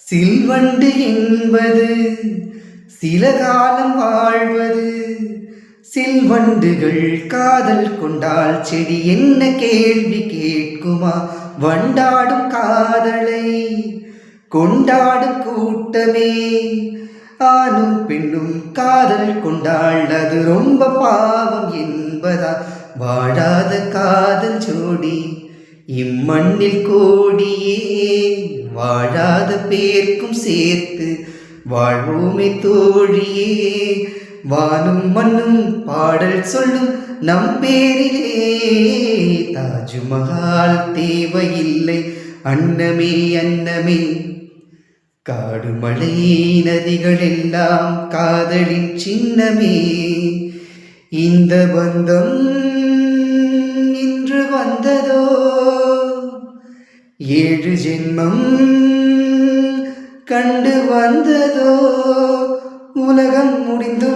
சில்வண்டு என்பது சில காலம் வாழ்வது. சில்வண்டுகள் காதல் கொண்டால் செடி என்ன கேள்வி கேட்குமா? வண்டாடும் காதலை கொண்டாடும் கூட்டமே. ஆணும் பெண்ணும் காதல் கொண்டாள் அது ரொம்ப பாவம் என்பதா? வாழாத காதல் ஜோடி இம்மண்ணில் கோடியே. வாழாத பேர்க்கும் சேர்த்து வாழ்வோமே தோழியே. வானும் மண்ணும் பாடல் சொல்லும் நம் பேரிலே. தாஜ்மஹால் தேவையில்லை அன்னமே அன்னமே. காடு மலை நதிகள் எல்லாம் காதலின் சின்னமே. இந்த பந்தம் இன்று வந்ததோ, 7 ஜென்மம் கண்டு வந்ததோ. உலகம் முடிந்து